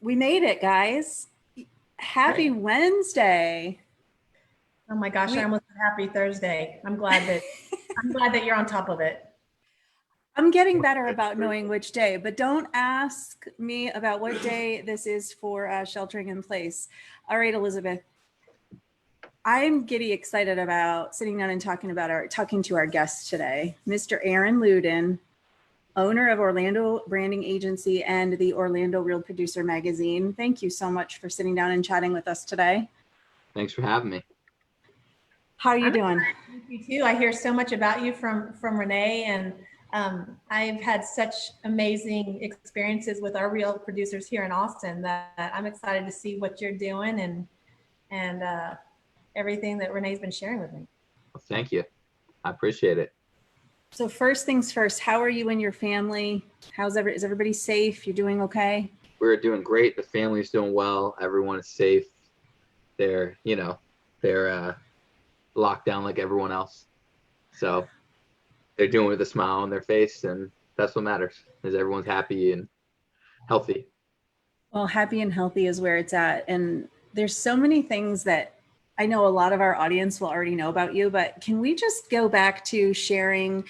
We made it, guys. Happy Right. Wednesday. Oh my gosh, I We, almost said happy Thursday. I'm glad that you're on top of it. I'm getting better about knowing which day, but don't ask me about what day this is for sheltering in place. All right, Elizabeth. I'm giddy excited about sitting down and talking to our guest today, Mr. Aaron Ludin, owner of Orlando Branding Agency and the Orlando Real Producer Magazine. Thank you so much for sitting down and chatting with us today. Thanks for having me. How are you I'm doing? excited to meet you too. I hear so much about you from Renee, and I've had such amazing experiences with our real producers here in Austin that I'm excited to see what you're doing and everything that Renee's been sharing with me. Well, thank you. I appreciate it. So first things first, how are you and your family? Is everybody safe? You're doing okay? We're doing great. The family's doing well. Everyone is safe. They're locked down like everyone else. So they're doing it with a smile on their face, and that's what matters, is everyone's happy and healthy. Well, happy and healthy is where it's at. And there's so many things that I know a lot of our audience will already know about you, but can we just go back to sharing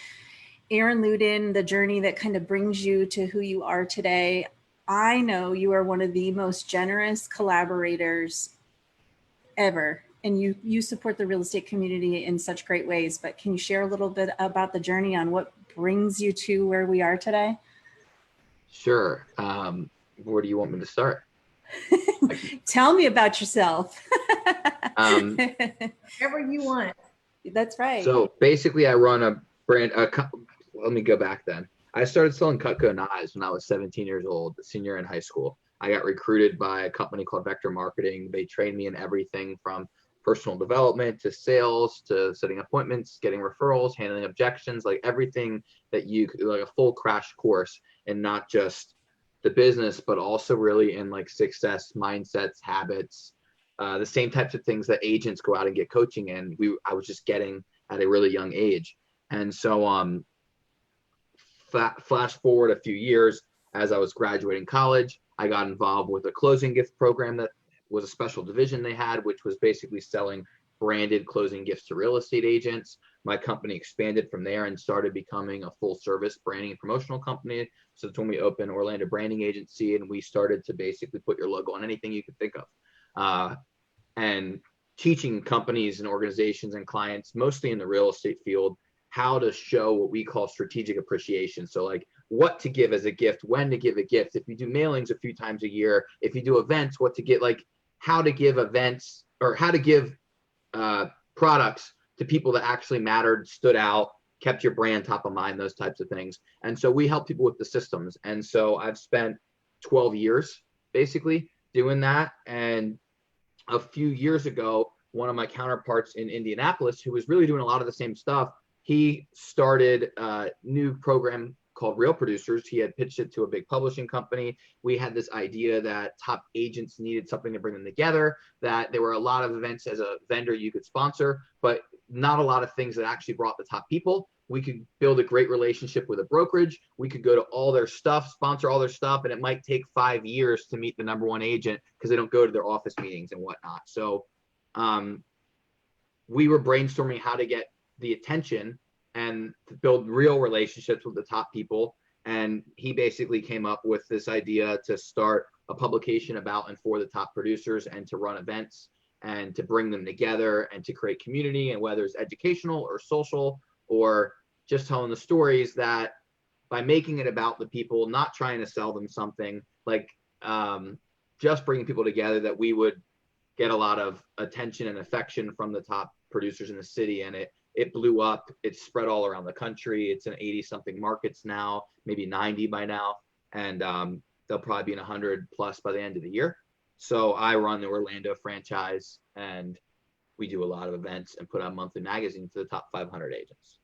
Aaron Ludin, the journey that kind of brings you to who you are today? I know you are one of the most generous collaborators ever, and you support the real estate community in such great ways, but can you share a little bit about the journey on what brings you to where we are today? Sure. Where do you want me to start? Tell me about yourself. Whatever you want. That's right. So basically I run a brand. Let me go back then. I started selling Cutco knives when I was 17 years old, a senior in high school. I got recruited by a company called Vector Marketing. They trained me in everything from personal development to sales to setting appointments, getting referrals, handling objections, like everything that like a full crash course, and not just the business, but also really in like success mindsets, habits, the same types of things that agents go out and get coaching in. I was just getting at a really young age. And so flash forward a few years, as I was graduating college, I got involved with a closing gift program that was a special division they had, which was basically selling branded closing gifts to real estate agents. My company expanded from there and started becoming a full service branding and promotional company. So that's when we opened Orlando Branding Agency, and we started to basically put your logo on anything you could think of. And teaching companies and organizations and clients, mostly in the real estate field, how to show what we call strategic appreciation. So like what to give as a gift, when to give a gift. If you do mailings a few times a year, if you do events, what to get, like how to give events or how to give products to people that actually mattered, stood out, kept your brand top of mind, those types of things. And so we help people with the systems. And so I've spent 12 years basically doing that. And a few years ago, one of my counterparts in Indianapolis, who was really doing a lot of the same stuff, he started a new program called Real Producers. He had pitched it to a big publishing company. We had this idea that top agents needed something to bring them together, that there were a lot of events as a vendor you could sponsor, but not a lot of things that actually brought the top people. We could build a great relationship with a brokerage. We could go to all their stuff, sponsor all their stuff, and it might take 5 years to meet the number one agent because they don't go to their office meetings and whatnot. So we were brainstorming how to get the attention and to build real relationships with the top people. And he basically came up with this idea to start a publication about and for the top producers, and to run events and to bring them together and to create community, and whether it's educational or social or just telling the stories, that by making it about the people, not trying to sell them something, like just bringing people together, that we would get a lot of attention and affection from the top producers in the city. And it blew up. It's spread all around the country. It's in 80 something markets now, maybe 90 by now. And they'll probably be in 100 plus by the end of the year. So I run the Orlando franchise, and we do a lot of events and put out monthly magazines to the top 500 agents.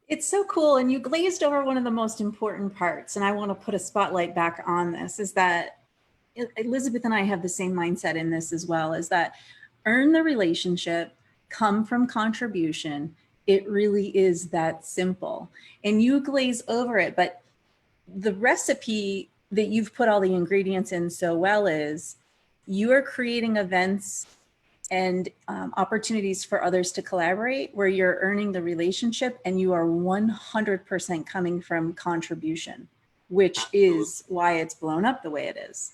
It's so cool. And you glazed over one of the most important parts, and I want to put a spotlight back on this, is that Elizabeth and I have the same mindset in this as well, is that earn the relationship, come from contribution. It really is that simple. And you glaze over it, but the recipe that you've put all the ingredients in so well is you are creating events and opportunities for others to collaborate where you're earning the relationship, and you are 100% coming from contribution, which Absolutely. is why it's blown up the way it is.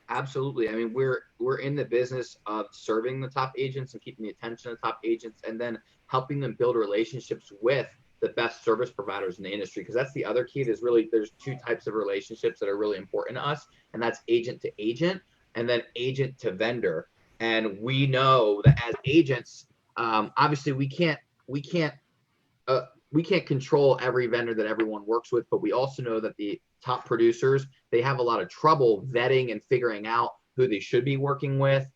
Absolutely. I mean, we're in the business of serving the top agents and keeping the attention of top agents, and then helping them build relationships with the best service providers in the industry. Because that's the other key. There's two types of relationships that are really important to us, and that's agent to agent and then agent to vendor. And we know that as agents, obviously we can't control every vendor that everyone works with, but we also know that the top producers, they have a lot of trouble vetting and figuring out who they should be working with,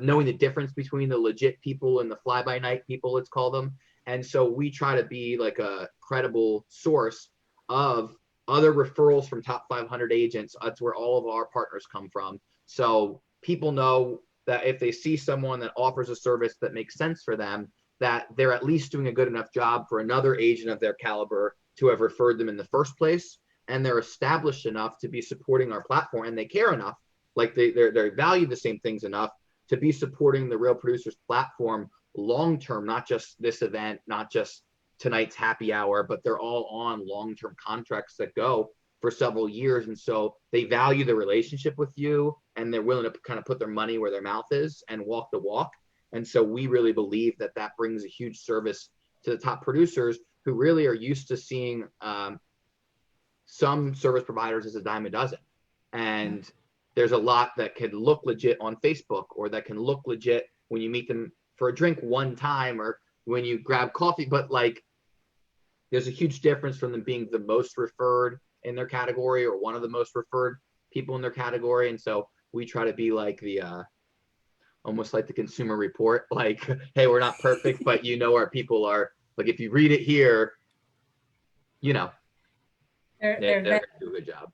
knowing the difference between the legit people and the fly-by-night people, let's call them. And so we try to be like a credible source of other referrals from top 500 agents. That's where all of our partners come from. So people know that if they see someone that offers a service that makes sense for them, that they're at least doing a good enough job for another agent of their caliber to have referred them in the first place. And they're established enough to be supporting our platform, and they care enough, like they value the same things enough to be supporting the Real Producers platform long-term, not just this event, not just tonight's happy hour, but they're all on long-term contracts that go for several years. And so they value the relationship with you, and they're willing to kind of put their money where their mouth is and walk the walk. And so we really believe that that brings a huge service to the top producers who really are used to seeing some service providers as a dime a dozen. And there's a lot that can look legit on Facebook, or that can look legit when you meet them for a drink one time, or when you grab coffee. But like, there's a huge difference from them being the most referred in their category, or one of the most referred people in their category. And so we try to be like almost like the Consumer Report, like, hey, we're not perfect, but our people are, like, if you read it here, they're going to do a good job.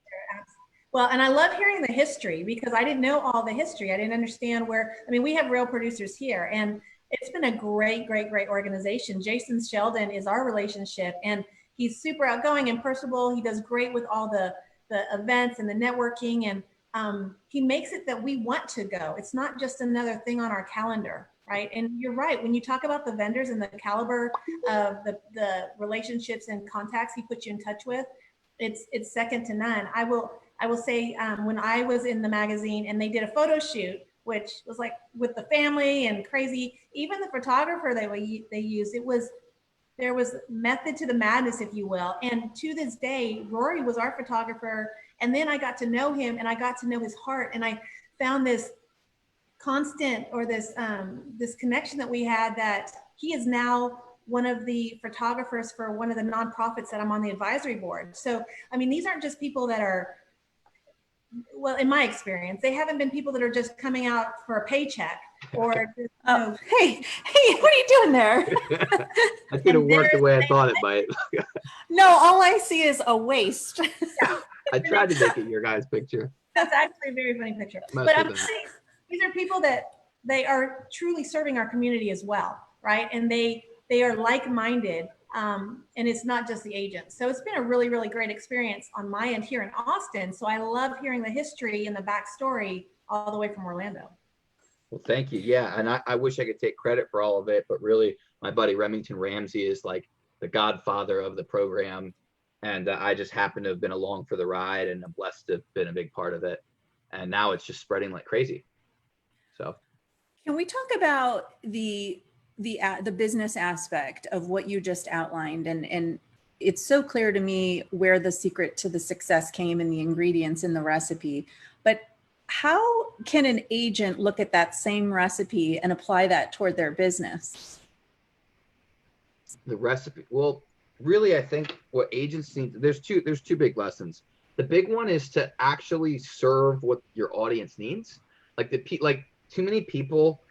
Well, and I love hearing the history, because I didn't know all the history. I didn't understand we have Real Producers here, and it's been a great, great, great organization. Jason Sheldon is our relationship, and he's super outgoing and personable. He does great with all the events and the networking, and he makes it that we want to go. It's not just another thing on our calendar, right? And you're right. When you talk about the vendors and the caliber of the relationships and contacts he puts you in touch with, it's second to none. I will say, when I was in the magazine and they did a photo shoot, which was like with the family and crazy, even the photographer they used, there was method to the madness, if you will. And to this day, Rory was our photographer. And then I got to know him, and I got to know his heart. And I found this constant, or this connection that we had, that he is now one of the photographers for one of the nonprofits that I'm on the advisory board. So, these aren't just people that are, well, in my experience, they haven't been people that are just coming out for a paycheck, or just, hey, what are you doing there? That didn't work the way I thought it might. No, all I see is a waist. I tried to make it your guys' picture. That's actually a very funny picture. But I'm saying, these are people that they are truly serving our community as well, right? And they are like-minded, and it's not just the agents. So it's been a really, really great experience on my end here in Austin. So I love hearing the history and the backstory all the way from Orlando. Well, thank you. Yeah, and I wish I could take credit for all of it, but really, my buddy Remington Ramsey is like the godfather of the program. And I just happen to have been along for the ride, and I'm blessed to have been a big part of it. And now it's just spreading like crazy. So, can we talk about the business aspect of what you just outlined? And it's so clear to me where the secret to the success came in the ingredients in the recipe. But how can an agent look at that same recipe and apply that toward their business? The recipe, well, really, I think what agents need, there's two big lessons. The big one is to actually serve what your audience needs. Like too many people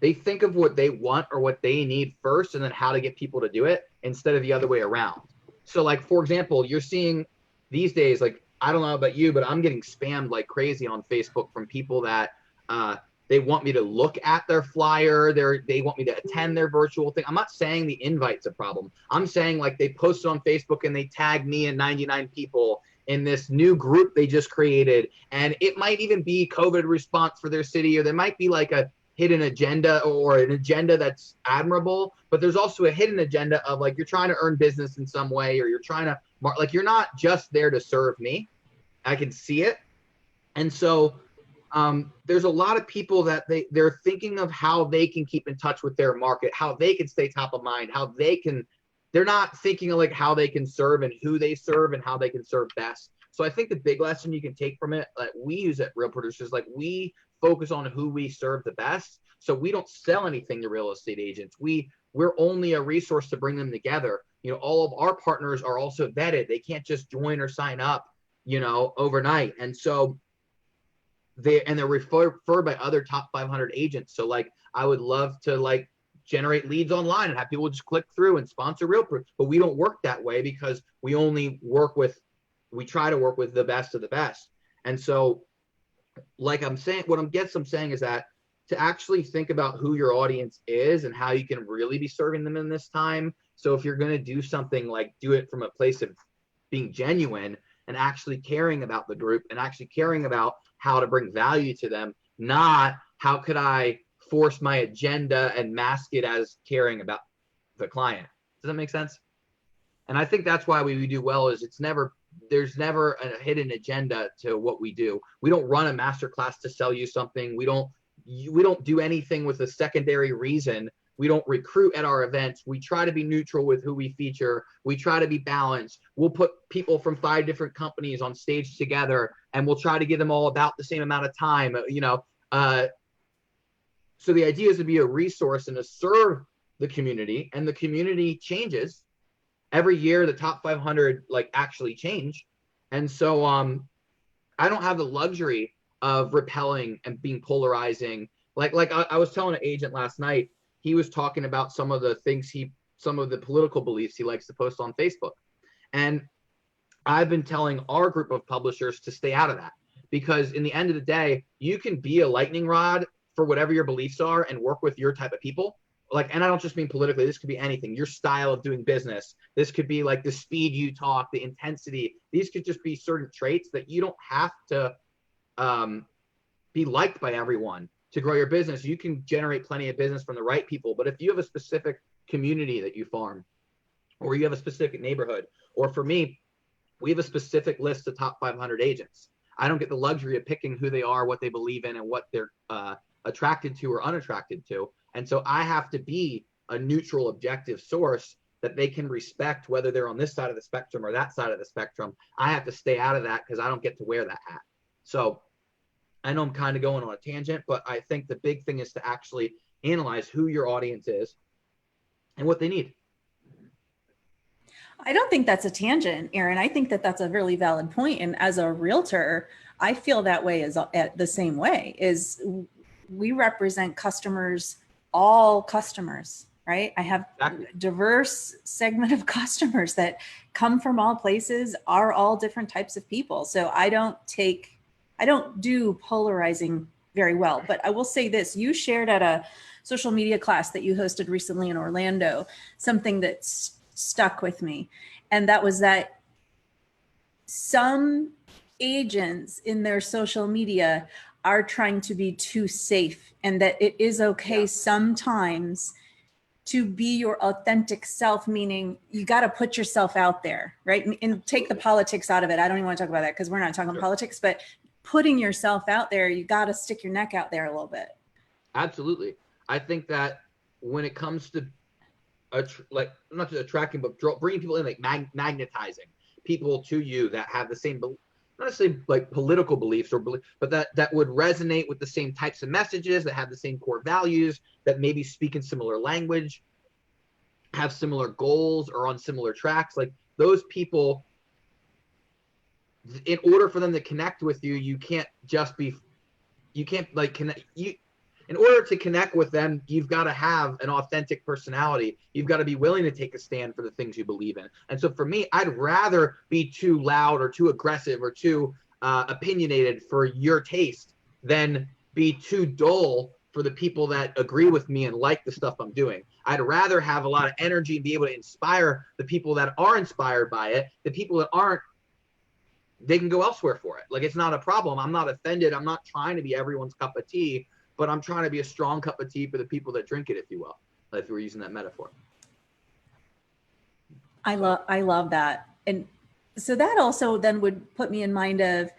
they think of what they want or what they need first, and then how to get people to do it, instead of the other way around. So, like, for example, you're seeing these days, like, I don't know about you, but I'm getting spammed like crazy on Facebook from people that they want me to look at their flyer, they want me to attend their virtual thing. I'm not saying the invite's a problem. I'm saying like they post on Facebook and they tag me and 99 people in this new group they just created, and it might even be COVID response for their city, or there might be like a hidden agenda or an agenda that's admirable, but there's also a hidden agenda of like you're trying to earn business in some way, or you're trying to like you're not just there to serve me. I can see it. And so there's a lot of people that they're thinking of how they can keep in touch with their market, how they can stay top of mind, how they can, they're not thinking of like how they can serve and who they serve and how they can serve best. So I think the big lesson you can take from it, like we use at Real Producers, like we focus on who we serve the best. So we don't sell anything to real estate agents. We're only a resource to bring them together. You know, all of our partners are also vetted. They can't just join or sign up, you know, overnight. And so they're referred by other top 500 agents. So like, I would love to like generate leads online and have people just click through and sponsor Realtor, but we don't work that way because we try to work with the best of the best. And so like I'm saying, what I'm saying is that to actually think about who your audience is and how you can really be serving them in this time. So if you're going to do something, like do it from a place of being genuine and actually caring about the group and actually caring about how to bring value to them, not how could I force my agenda and mask it as caring about the client. Does that make sense? And I think that's why we do well is there's never a hidden agenda to what we do. We don't run a masterclass to sell you something. We don't do anything with a secondary reason. We don't recruit at our events. We try to be neutral with who we feature. We try to be balanced. We'll put people from 5 different companies on stage together, and we'll try to give them all about the same amount of time, you know. So the idea is to be a resource and to serve the community, and the community changes. Every year, the top 500 like actually change. And so I don't have the luxury of repelling and being polarizing. Like I was telling an agent last night, he was talking about some of the political beliefs he likes to post on Facebook. And I've been telling our group of publishers to stay out of that, because in the end of the day, you can be a lightning rod for whatever your beliefs are and work with your type of people. Like, and I don't just mean politically, this could be anything, your style of doing business. This could be like the speed you talk, the intensity. These could just be certain traits that you don't have to be liked by everyone to grow your business. You can generate plenty of business from the right people. But if you have a specific community that you farm, or you have a specific neighborhood, or for me, we have a specific list of top 500 agents. I don't get the luxury of picking who they are, what they believe in, and what they're attracted to or unattracted to. And so I have to be a neutral, objective source that they can respect, whether they're on this side of the spectrum or that side of the spectrum. I have to stay out of that because I don't get to wear that hat. So I know I'm kind of going on a tangent, but I think the big thing is to actually analyze who your audience is and what they need. I don't think that's a tangent, Aaron. I think that that's a really valid point. And as a realtor, I feel that way the same way. Is we represent customers, all customers, right? I have a diverse segment of customers that come from all places, are all different types of people. So I don't do polarizing very well, but I will say this: you shared at a social media class that you hosted recently in Orlando something that stuck with me. And that was that some agents in their social media are trying to be too safe, and that it is okay sometimes to be your authentic self, meaning you got to put yourself out there, right? And take the politics out of it. I don't even want to talk about that because we're not talking politics, but putting yourself out there, you got to stick your neck out there a little bit. Absolutely. I think that when it comes to like not just attracting, but bringing people in, like magnetizing people to you that have the same, not necessarily like political beliefs but that would resonate with the same types of messages, that have the same core values, that maybe speak in similar language, have similar goals, or on similar tracks. Like those people, in order for them to connect with you, in order to connect with them, you've got to have an authentic personality. You've got to be willing to take a stand for the things you believe in. And so for me, I'd rather be too loud or too aggressive or too opinionated for your taste than be too dull for the people that agree with me and like the stuff I'm doing. I'd rather have a lot of energy and be able to inspire the people that are inspired by it. The people that aren't, they can go elsewhere for it. Like, it's not a problem. I'm not offended. I'm not trying to be everyone's cup of tea, but I'm trying to be a strong cup of tea for the people that drink it, if you will, if we're using that metaphor. I love that. And so that also then would put me in mind of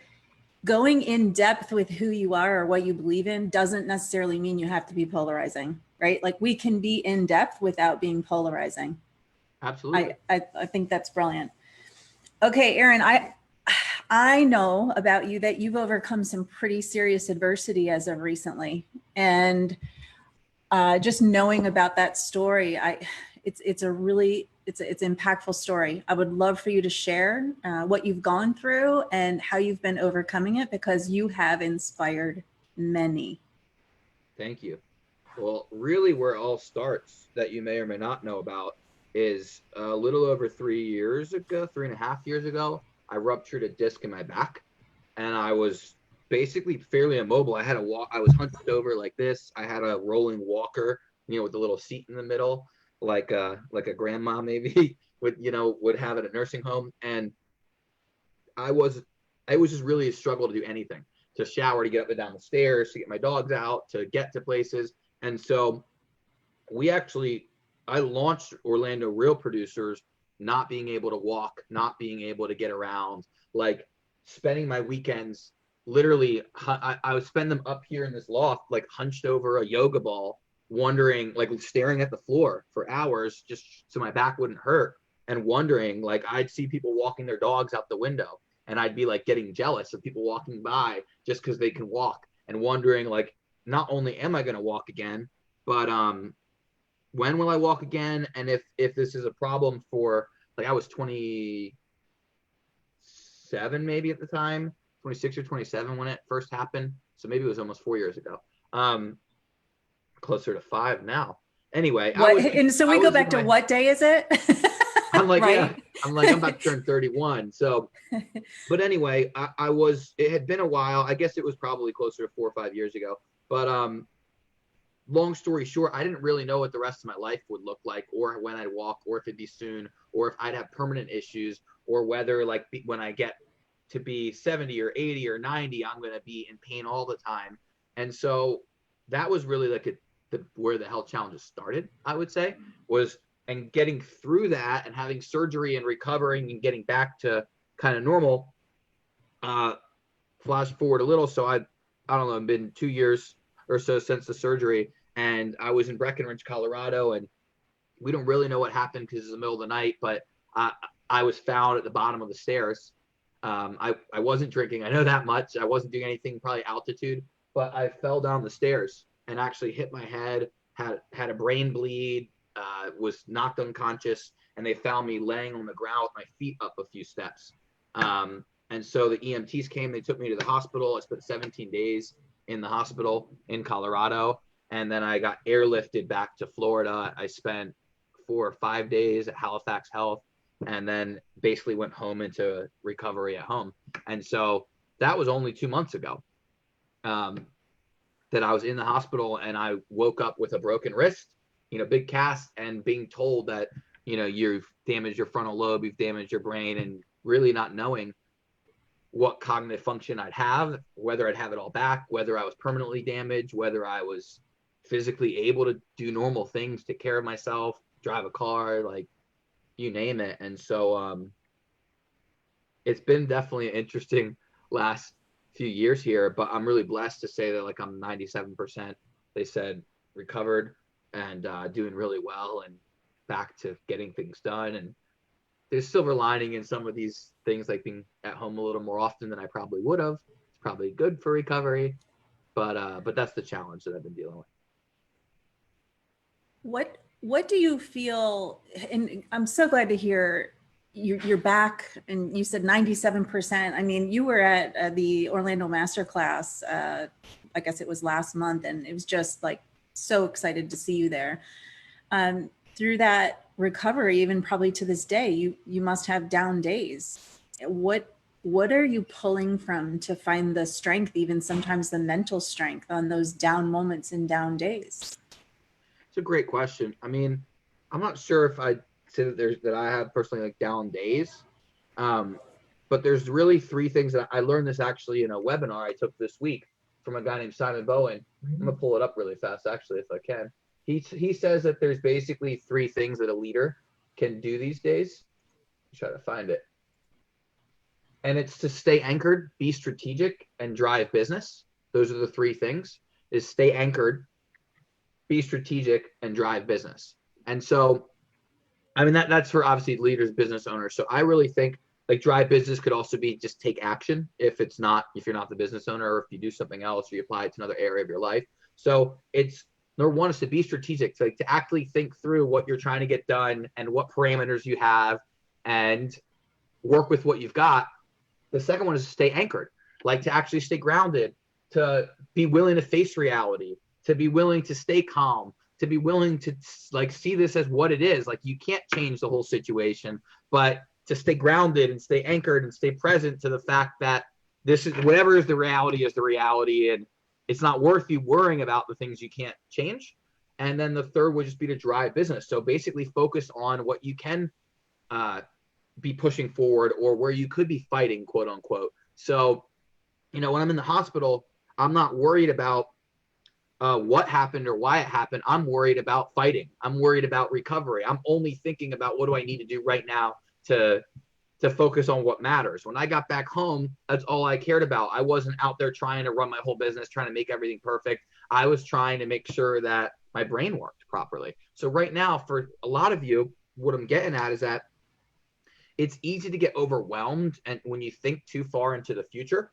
going in depth with who you are or what you believe in doesn't necessarily mean you have to be polarizing, right? Like, we can be in depth without being polarizing. Absolutely. I think that's brilliant. Okay, Aaron, I know about you that you've overcome some pretty serious adversity as of recently. And just knowing about that story, it's an impactful story. I would love for you to share what you've gone through and how you've been overcoming it, because you have inspired many. Thank you. Well, really where it all starts, that you may or may not know about, is a little over 3 years ago, 3.5 years ago, I ruptured a disc in my back, and I was basically fairly immobile. I had a walk. I was hunched over like this. I had a rolling walker, with a little seat in the middle, like a grandma maybe would have at a nursing home. And I was just really a struggle to do anything, to shower, to get up and down the stairs, to get my dogs out, to get to places. And so I launched Orlando Real Producers not being able to walk, not being able to get around, like spending my weekends literally, I would spend them up here in this loft, like hunched over a yoga ball, wondering, like staring at the floor for hours just so my back wouldn't hurt, and wondering, like, I'd see people walking their dogs out the window, and I'd be like getting jealous of people walking by just because they can walk, and wondering, like, not only am I going to walk again, but when will I walk again? And if this is a problem for, like, I was 27 maybe at the time, 26 or 27 when it first happened. So maybe it was almost 4 years ago. Closer to 5 now. Anyway, so we go back to what day is it? I'm like, right? Yeah, I'm about to turn 31. So, but anyway, it had been a while. I guess it was probably closer to 4 or 5 years ago. But long story short, I didn't really know what the rest of my life would look like, or when I'd walk, or if it'd be soon, or if I'd have permanent issues, or whether, like, when I get to be 70 or 80 or 90, I'm going to be in pain all the time. And so that was really like where the health challenges started, I would say, and getting through that and having surgery and recovering and getting back to kind of normal. Flash forward a little. So I don't know, it's been 2 years or so since the surgery, and I was in Breckenridge, Colorado, and we don't really know what happened because it's the middle of the night, but I was found at the bottom of the stairs. I wasn't drinking, I know that much. I wasn't doing anything, probably altitude, but I fell down the stairs and actually hit my head, had a brain bleed, was knocked unconscious, and they found me laying on the ground with my feet up a few steps. And so the EMTs came, they took me to the hospital. I spent 17 days in the hospital in Colorado, and then I got airlifted back to Florida. I spent 4 or 5 days at Halifax Health, and then basically went home into recovery at home. And so that was only 2 months ago that I was in the hospital, and I woke up with a broken wrist, big cast, and being told that, you've damaged your frontal lobe, you've damaged your brain, and really not knowing what cognitive function I'd have, whether I'd have it all back, whether I was permanently damaged, whether I was physically able to do normal things, take care of myself, drive a car, like, you name it. And so it's been definitely an interesting last few years here, but I'm really blessed to say that, like, I'm 97%, they said, recovered, and doing really well, and back to getting things done. And there's silver lining in some of these things, like being at home a little more often than I probably would have. It's probably good for recovery, but that's the challenge that I've been dealing with. What do you feel? And I'm so glad to hear you're back, and you said 97%. I mean, you were at the Orlando Masterclass, I guess it was last month, and it was just like so excited to see you there. Through that recovery, even probably to this day, you must have down days. What what are you pulling from to find the strength, even sometimes the mental strength on those down moments and down days? It's a great question. I mean, I'm not sure if I'd say that I have personally like down days. But there's really three things that I learned this actually in a webinar I took this week from a guy named Simon Bowen. I'm gonna pull it up really fast actually if I can. He says that there's basically three things that a leader can do these days. Try to find it. And it's to stay anchored, be strategic, and drive business. Those are the three things: is stay anchored, be strategic, and drive business. And so, I mean, that's for obviously leaders, business owners. So I really think like drive business could also be just take action if you're not the business owner, or if you do something else, or you apply it to another area of your life. So it's number one is to be strategic, to actually think through what you're trying to get done and what parameters you have and work with what you've got. The second one is to stay anchored, like to actually stay grounded, to be willing to face reality, to be willing to stay calm, to be willing to like see this as what it is. Like you can't change the whole situation, but to stay grounded and stay anchored and stay present to the fact that this is whatever is the reality, and it's not worth you worrying about the things you can't change. And then the third would just be to drive business. So basically focus on what you can be pushing forward or where you could be fighting, quote unquote. So, when I'm in the hospital, I'm not worried about what happened or why it happened. I'm worried about fighting. I'm worried about recovery. I'm only thinking about what do I need to do right now to focus on what matters. When I got back home, that's all I cared about. I wasn't out there trying to run my whole business, trying to make everything perfect. I was trying to make sure that my brain worked properly. So right now, for a lot of you, what I'm getting at is that it's easy to get overwhelmed and when you think too far into the future,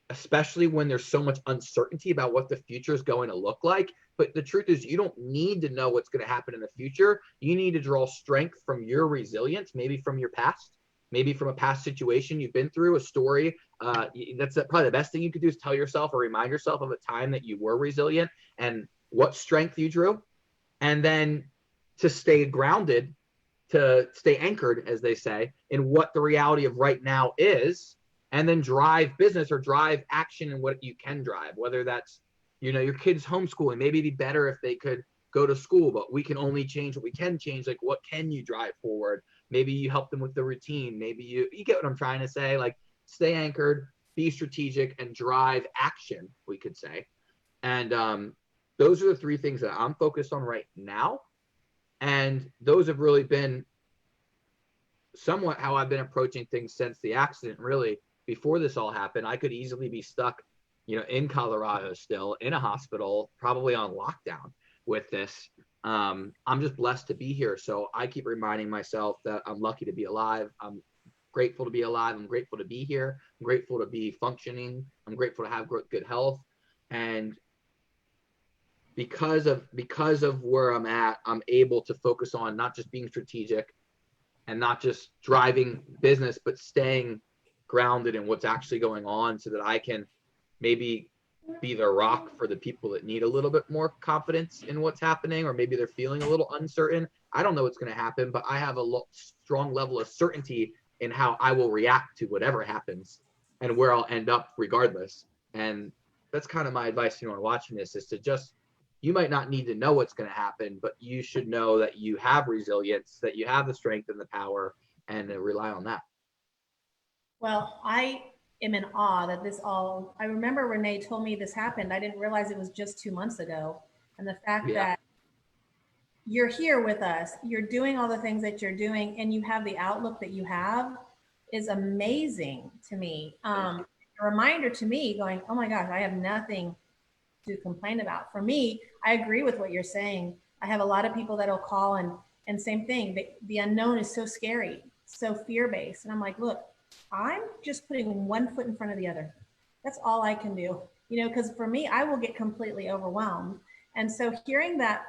especially when there's so much uncertainty about what the future is going to look like. But the truth is, you don't need to know what's going to happen in the future. You need to draw strength from your resilience, maybe from your past, maybe from a past situation you've been through, a story. That's probably the best thing you could do is tell yourself or remind yourself of a time that you were resilient and what strength you drew. And then to stay grounded, to stay anchored, as they say, in what the reality of right now is, and then drive business or drive action in what you can drive, whether that's, your kids homeschooling. Maybe it'd be better if they could go to school, but we can only change what we can change. Like, what can you drive forward? Maybe you help them with the routine. Maybe you get what I'm trying to say, like stay anchored, be strategic, and drive action, we could say. And those are the three things that I'm focused on right now. And those have really been somewhat how I've been approaching things since the accident. Really, before this all happened, I could easily be stuck, in Colorado still, in a hospital, probably on lockdown with this. I'm just blessed to be here. So I keep reminding myself that I'm lucky to be alive. I'm grateful to be alive. I'm grateful to be here. I'm grateful to be functioning. I'm grateful to have good health. And because of where I'm at, I'm able to focus on not just being strategic and not just driving business, but staying grounded in what's actually going on so that I can maybe be the rock for the people that need a little bit more confidence in what's happening, or maybe they're feeling a little uncertain. I don't know what's going to happen, but I have a strong level of certainty in how I will react to whatever happens and where I'll end up regardless. And that's kind of my advice to anyone watching this, is to just, you might not need to know what's going to happen, but you should know that you have resilience, that you have the strength and the power, and rely on that. Well, I am in awe that I remember Renee told me this happened. I didn't realize it was just 2 months ago. And the fact that you're here with us, you're doing all the things that you're doing, and you have the outlook that you have is amazing to me. A reminder to me going, oh my gosh, I have nothing to complain about. For me, I agree with what you're saying. I have a lot of people that'll call and same thing. The unknown is so scary, so fear-based. And I'm like, look, I'm just putting one foot in front of the other. That's all I can do, because for me, I will get completely overwhelmed. And so hearing that,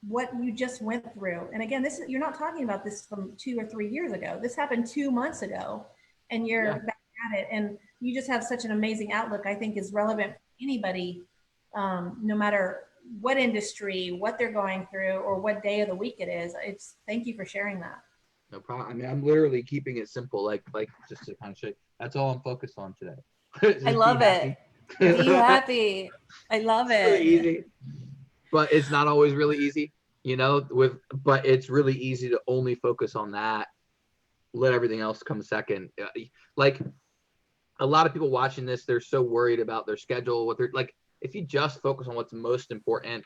what you just went through, and again, you're not talking about this from 2 or 3 years ago. This happened 2 months ago, and you're back at it. And you just have such an amazing outlook, I think is relevant for anybody, no matter what industry, what they're going through, or what day of the week it is. Thank you for sharing that. No problem. I mean, I'm literally keeping it simple, like just to kind of show you. That's all I'm focused on today. I Just love be happy. it. Be happy. I love It's really it. easy, but it's not always really easy, but it's really easy to only focus on that. Let everything else come second. Like a lot of people watching this, they're so worried about their schedule, what they're like. If you just focus on what's most important,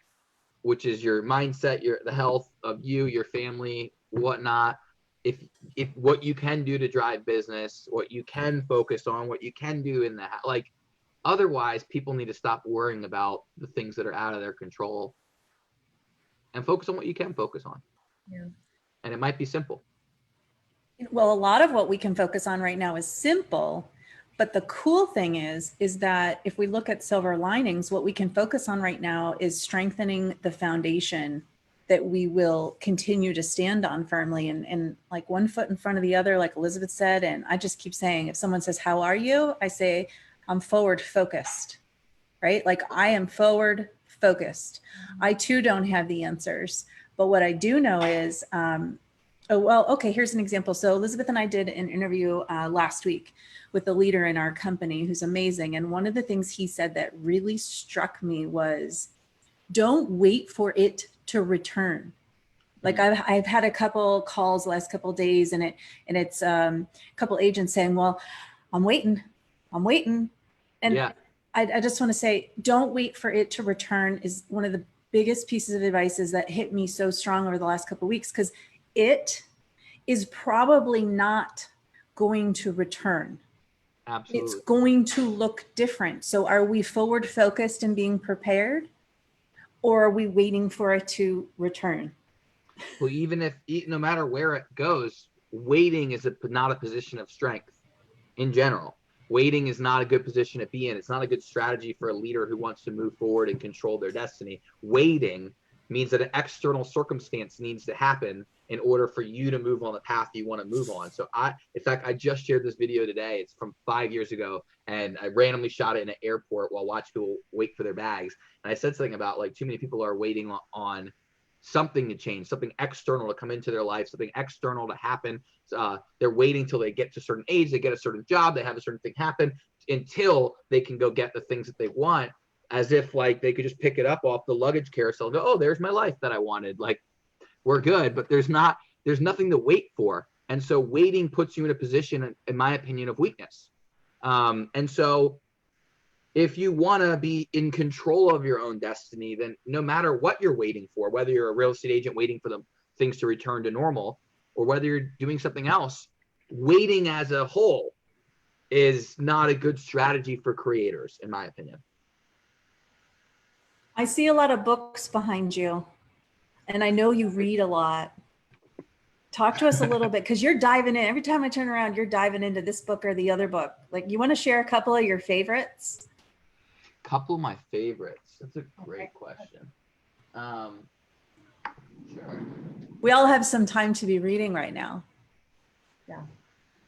which is your mindset, the health of you, your family, whatnot. If what you can do to drive business, what you can focus on, what you can do in the like, otherwise people need to stop worrying about the things that are out of their control and focus on what you can focus on. Yeah. And it might be simple. Well, a lot of what we can focus on right now is simple, but the cool thing is that if we look at silver linings, what we can focus on right now is strengthening the foundation that we will continue to stand on firmly, and like one foot in front of the other, like Elizabeth said. And I just keep saying, if someone says, "How are you?" I say, "I'm forward focused," right? Like I am forward focused. I too don't have the answers, but what I do know is, oh, well, okay, here's an example. So Elizabeth and I did an interview last week with a leader in our company who's amazing. And one of the things he said that really struck me was, don't wait for it to return. Like I've had a couple calls the last couple of days, and it's a couple agents saying, "Well, I'm waiting. And Yeah. I just want to say, don't wait for it to return is one of the biggest pieces of advice that hit me so strong over the last couple of weeks, because it is probably not going to return. Absolutely. It's going to look different. So are we forward focused and being prepared, or are we waiting for it to return? Well, no matter where it goes, waiting is not a position of strength in general. Waiting is not a good position to be in. It's not a good strategy for a leader who wants to move forward and control their destiny. Waiting means that an external circumstance needs to happen in order for you to move on the path you want to move on. So in fact, I just shared this video today. It's from 5 years ago, and I randomly shot it in an airport while watching people wait for their bags. And I said something about like too many people are waiting on something to change, something external to come into their life, something external to happen. They're waiting till they get to a certain age, they get a certain job, they have a certain thing happen until they can go get the things that they want, as if like they could just pick it up off the luggage carousel and go, oh, there's my life that I wanted. Like, we're good, but there's nothing to wait for. And so waiting puts you in a position, in my opinion, of weakness. And so if you want to be in control of your own destiny, then no matter what you're waiting for, whether you're a real estate agent waiting for the things to return to normal, or whether you're doing something else, waiting as a whole is not a good strategy for creators, in my opinion. I see a lot of books behind you, and I know you read a lot. Talk to us a little bit, because you're diving in. Every time I turn around, you're diving into this book or the other book. Like, you want to share a couple of your favorites? Couple of my favorites. That's a great question. Sure. We all have some time to be reading right now. Yeah.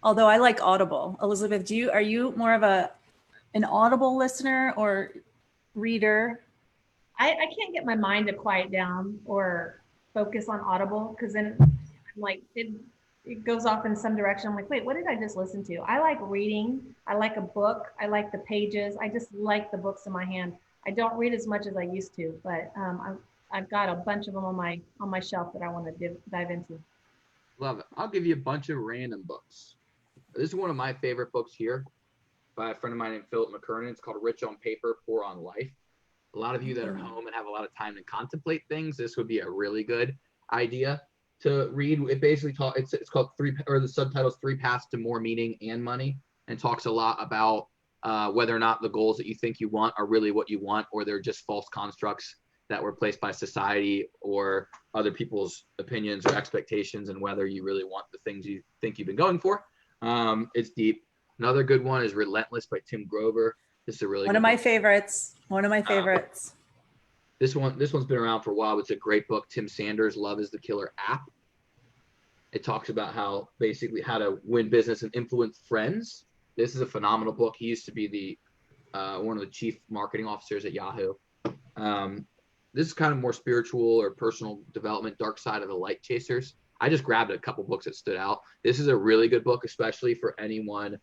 Although I like Audible. Elizabeth, are you more of an Audible listener or reader? I can't get my mind to quiet down or focus on Audible, because then I'm like, it goes off in some direction. I'm like, wait, what did I just listen to? I like reading. I like a book. I like the pages. I just like the books in my hand. I don't read as much as I used to, but I've got a bunch of them on my shelf that I want to dive into. Love it. I'll give you a bunch of random books. This is one of my favorite books here by a friend of mine named Philip McKernan. It's called Rich on Paper, Poor on Life. A lot of you that are home and have a lot of time to contemplate things, this would be a really good idea to read. It basically it's called the subtitle's 3 Paths to More Meaning and Money, and talks a lot about whether or not the goals that you think you want are really what you want, or they're just false constructs that were placed by society or other people's opinions or expectations, and whether you really want the things you think you've been going for. It's deep. Another good one is Relentless by Tim Grover. This is a really one of my favorites. One of my favorites. This one's been around for a while. But it's a great book. Tim Sanders' Love is the Killer app. It talks about how to win business and influence friends. This is a phenomenal book. He used to be the one of the chief marketing officers at Yahoo. This is kind of more spiritual or personal development, Dark Side of the Light Chasers I just grabbed a couple books that stood out. This is a really good book, especially for anyone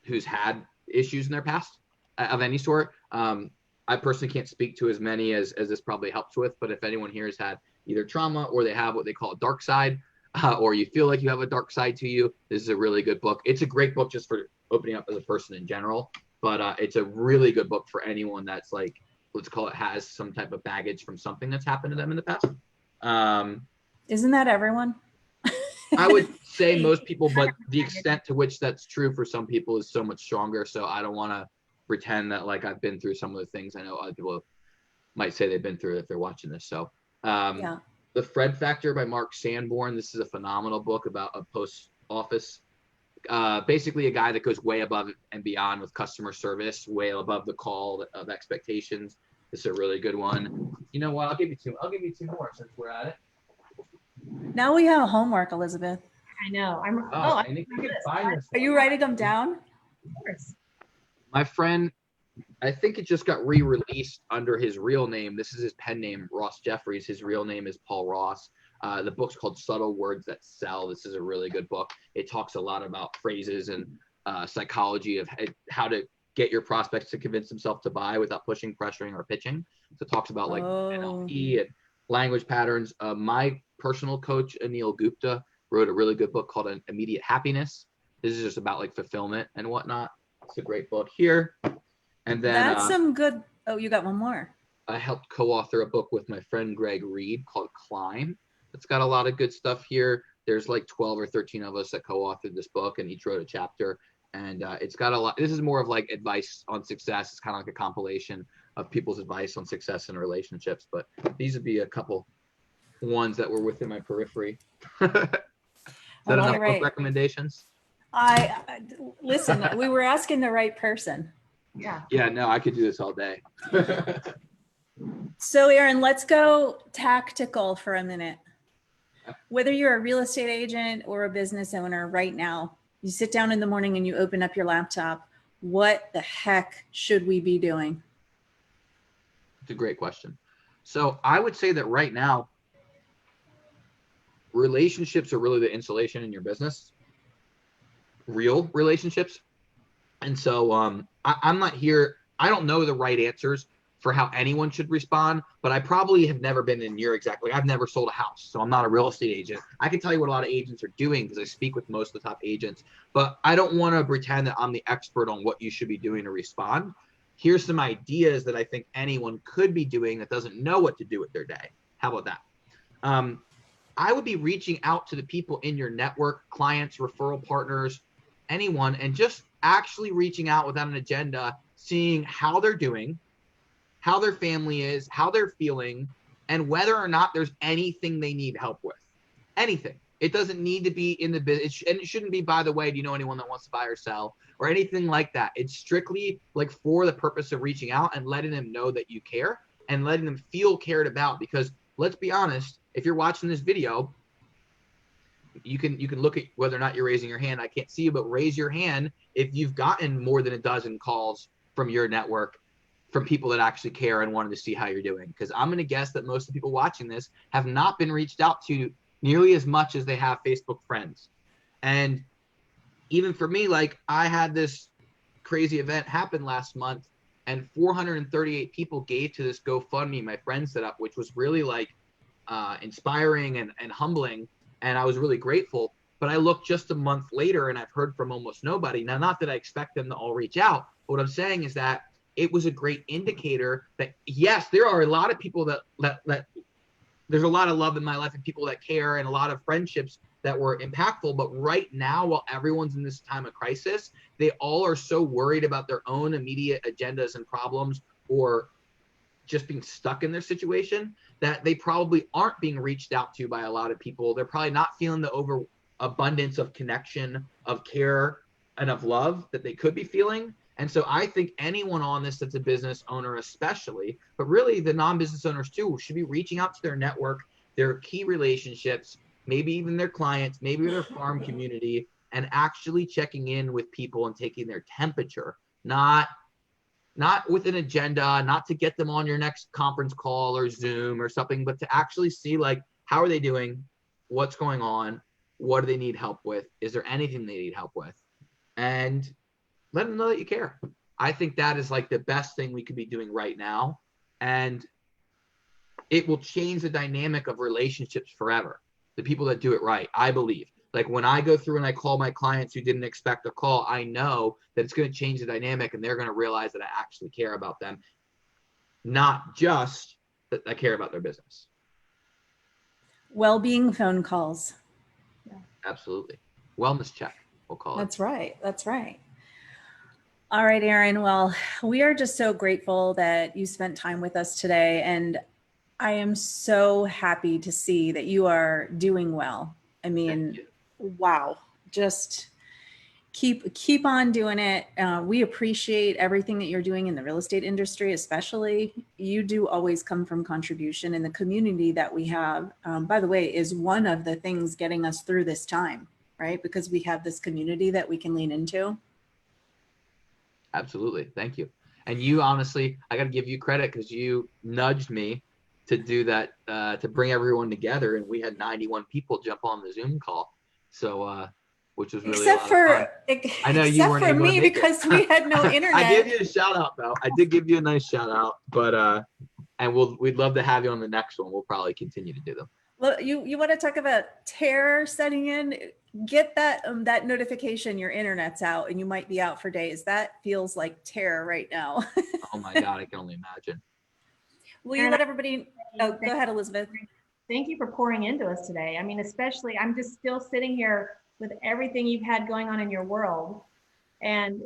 who's had issues in their past of any sort. I personally can't speak to as many as this probably helps with, but if anyone here has had either trauma or they have what they call a dark side, or you feel like you have a dark side to you, this is a really good book. It's a great book just for opening up as a person in general, but it's a really good book for anyone that's like, let's call it, has some type of baggage from something that's happened to them in the past. Isn't that everyone? I would say most people, but the extent to which that's true for some people is so much stronger. So I don't want to pretend that like I've been through some of the things I know other people might say they've been through if they're watching this. So The Fred Factor by Mark Sanborn. This is a phenomenal book about a post office, basically a guy that goes way above and beyond with customer service, way above the call of expectations. This is a really good one. You know what? I'll give you two more since we're at it. Now we have homework, Elizabeth. I know. I think we can find this. Are you writing them down? Of course. My friend, I think it just got re-released under his real name. This is his pen name, Ross Jeffries. His real name is Paul Ross. The book's called Subtle Words That Sell. This is a really good book. It talks a lot about phrases and psychology of how to get your prospects to convince themselves to buy without pushing, pressuring, or pitching. So it talks about like NLP and language patterns. My personal coach, Anil Gupta, wrote a really good book called Immediate Happiness. This is just about like fulfillment and whatnot. It's a great book here. And then that's some good. Oh, you got one more. I helped co-author a book with my friend Greg Reed called Climb. It's got a lot of good stuff here. There's like 12 or 13 of us that co-authored this book, and each wrote a chapter. And it's got a lot. This is more of like advice on success. It's kind of like a compilation of people's advice on success and relationships. But these would be a couple ones that were within my periphery. Is that enough book recommendations? Listen, we were asking the right person. Yeah, no, I could do this all day. So Aaron, let's go tactical for a minute. Whether you're a real estate agent or a business owner right now, you sit down in the morning and you open up your laptop, what the heck should we be doing? It's a great question. So I would say that right now, relationships are really the insulation in your business, real relationships. And so I'm not here. I don't know the right answers for how anyone should respond, but I probably have never been in your exact, like I've never sold a house. So I'm not a real estate agent. I can tell you what a lot of agents are doing because I speak with most of the top agents, but I don't want to pretend that I'm the expert on what you should be doing to respond. Here's some ideas that I think anyone could be doing that doesn't know what to do with their day. How about that? I would be reaching out to the people in your network, clients, referral partners, anyone, and just actually reaching out without an agenda, seeing how they're doing, how their family is, how they're feeling, and whether or not there's anything they need help with. Anything. It doesn't need to be in the business, and it shouldn't be, by the way, do you know anyone that wants to buy or sell or anything like that? It's strictly like for the purpose of reaching out and letting them know that you care and letting them feel cared about. Because let's be honest, if you're watching this video, you can look at whether or not you're raising your hand. I can't see you, but raise your hand if you've gotten more than a dozen calls from your network from people that actually care and wanted to see how you're doing. Because I'm going to guess that most of the people watching this have not been reached out to nearly as much as they have Facebook friends. And even for me, like I had this crazy event happen last month and 438 people gave to this GoFundMe my friend set up, which was really like inspiring and humbling. And I was really grateful. But I looked just a month later and I've heard from almost nobody. Now, not that I expect them to all reach out. But what I'm saying is that it was a great indicator that, yes, there are a lot of people that there's a lot of love in my life and people that care and a lot of friendships that were impactful. But right now, while everyone's in this time of crisis, they all are so worried about their own immediate agendas and problems or just being stuck in their situation that they probably aren't being reached out to by a lot of people. They're probably not feeling the overabundance of connection, of care, and of love that they could be feeling. And so I think anyone on this that's a business owner especially, but really the non-business owners too, should be reaching out to their network, their key relationships, maybe even their clients, maybe their farm community, and actually checking in with people and taking their temperature, not with an agenda, not to get them on your next conference call or Zoom or something, but to actually see like, how are they doing? what's going on, what do they need help with, is there anything they need help with, and let them know that you care. I think that is like the best thing we could be doing right now, and it will change the dynamic of relationships forever. The people that do it right, I believe. Like when I go through and I call my clients who didn't expect a call, I know that it's going to change the dynamic, and they're going to realize that I actually care about them, not just that I care about their business. Well-being phone calls. Absolutely. Wellness check, we'll call it. That's right. That's right. All right, Erin. Well, we are just so grateful that you spent time with us today. And I am so happy to see that you are doing well. I mean, wow, just keep on doing it. We appreciate everything that you're doing in the real estate industry, especially. You do always come from contribution, and the community that we have, by the way, is one of the things getting us through this time, right? Because we have this community that we can lean into. Absolutely. Thank you. And you, honestly, I got to give you credit because you nudged me to do that, to bring everyone together. And we had 91 people jump on the Zoom call. So, which was really except for I know you weren't able to make because we had no internet. I gave you a shout out though. I did give you a nice shout out, but and we'd love to have you on the next one. We'll probably continue to do them. Well, you want to talk about terror setting in? Get that notification your internet's out and you might be out for days. That feels like terror right now. Oh my God, I can only imagine. Will you let everybody? Oh, go ahead, Elizabeth. Thank you for pouring into us today. I mean, especially, I'm just still sitting here with everything you've had going on in your world. And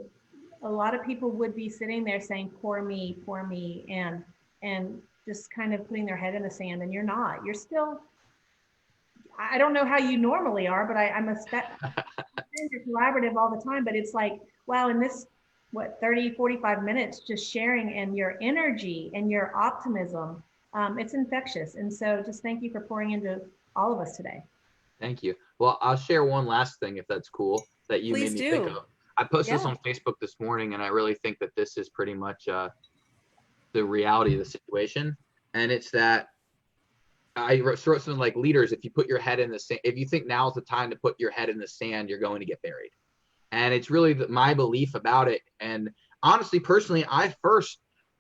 a lot of people would be sitting there saying, poor me, and just kind of putting their head in the sand. And you're not. You're still, I don't know how you normally are, but I'm you're collaborative all the time. But it's like, wow, in this, 30, 45 minutes, just sharing, and your energy and your optimism, it's infectious. And so just thank you for pouring into all of us today. Thank you. Well, I'll share one last thing, if that's cool, that you Please made me do. think of. I posted this on Facebook this morning, and I really think that this is pretty much the reality of the situation. And it's that I wrote something like, leaders, if you put your head in the sand, if you think now's the time to put your head in the sand, you're going to get buried. And it's really my belief about it. And honestly, personally,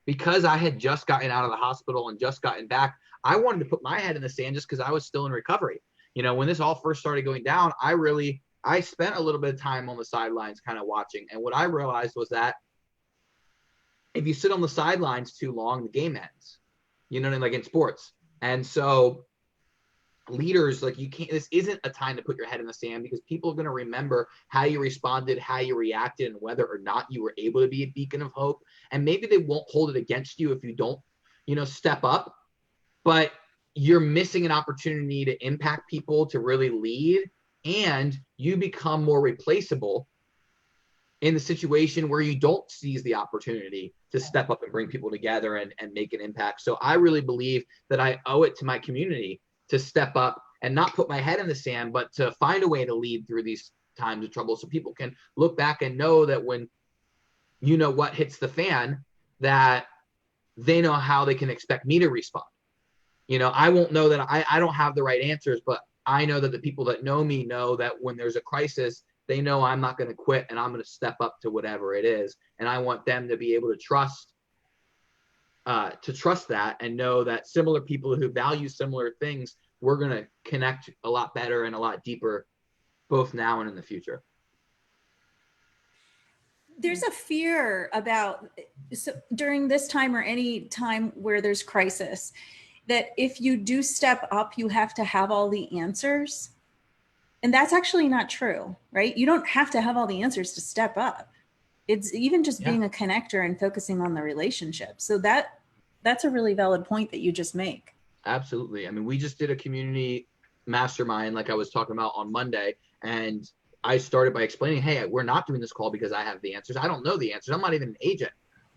because I had just gotten out of the hospital and just gotten back, I wanted to put my head in the sand just because I was still in recovery. You know, when this all first started going down, I spent a little bit of time on the sidelines kind of watching. And what I realized was that if you sit on the sidelines too long, the game ends, you know, like in sports. And so leaders, like, this isn't a time to put your head in the sand, because people are going to remember how you responded, how you reacted, and whether or not you were able to be a beacon of hope. And maybe they won't hold it against you if you don't, step up, but you're missing an opportunity to impact people, to really lead, and you become more replaceable in the situation where you don't seize the opportunity to step up and bring people together and make an impact. So I really believe that I owe it to my community to step up and not put my head in the sand, but to find a way to lead through these times of trouble, so people can look back and know that when what hits the fan, that they know how they can expect me to respond. I won't know that I don't have the right answers, but I know that the people that know me know that when there's a crisis, they know I'm not going to quit, and I'm going to step up to whatever it is. And I want them to be able to trust that, and know that similar people who value similar things, we're going to connect a lot better and a lot deeper, both now and in the future. There's a fear about, so during this time or any time where there's crisis, that if you do step up, you have to have all the answers. And that's actually not true, right? You don't have to have all the answers to step up. It's even just being a connector and focusing on the relationship. So that's a really valid point that you just make. Absolutely. I mean, we just did a community mastermind, like I was talking about on Monday, and I started by explaining, hey, we're not doing this call because I have the answers. I don't know the answers. I'm not even an agent,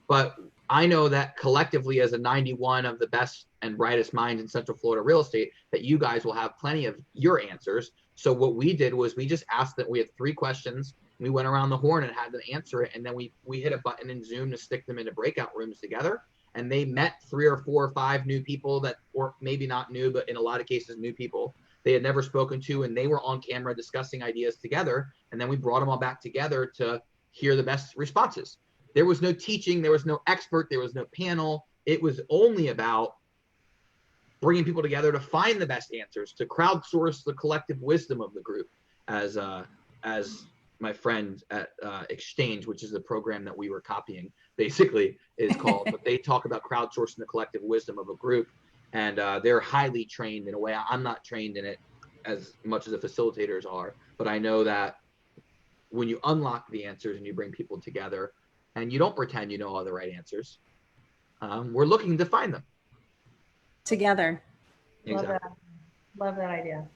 but I know that collectively, as a 91 of the best and brightest minds in Central Florida real estate, that you guys will have plenty of your answers. So what we did was we just asked that we had 3 questions. We went around the horn and had them answer it. And then we hit a button in Zoom to stick them into breakout rooms together. And they met 3 or 4 or 5 new people that, or maybe not new, but in a lot of cases, new people they had never spoken to, and they were on camera discussing ideas together. And then we brought them all back together to hear the best responses. There was no teaching, there was no expert, there was no panel. It was only about bringing people together to find the best answers, to crowdsource the collective wisdom of the group, as my friend at Exchange, which is the program that we were copying, basically is called. But they talk about crowdsourcing the collective wisdom of a group, and they're highly trained in a way. I'm not trained in it as much as the facilitators are, but I know that when you unlock the answers and you bring people together, and you don't pretend you know all the right answers, we're looking to find them together. Exactly. Love that idea.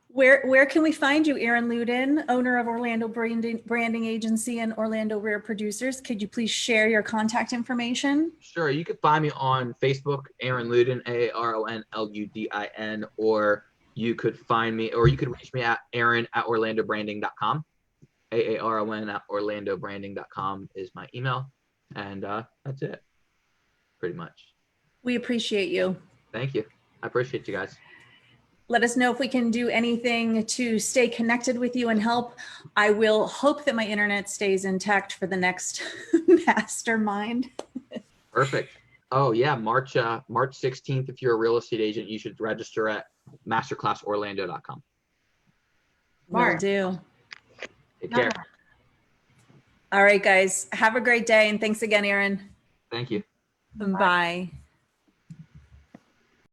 Where can we find you, Aaron Ludin, owner of Orlando Branding Agency and Orlando Rare Producers? Could you please share your contact information? Sure. You can find me on Facebook, Aaron Ludin, AARONLUDIN, or you could find me, or you could reach me at aaron@orlandobranding.com. AARON@orlandobranding.com is my email. And that's it, pretty much. We appreciate you. Thank you. I appreciate you guys. Let us know if we can do anything to stay connected with you and help. I will hope that my internet stays intact for the next mastermind. Perfect. Oh yeah, March 16th. If you're a real estate agent, you should register at masterclassorlando.com. Will do. Take care. All right, guys. Have a great day. And thanks again, Aaron. Thank you. Bye.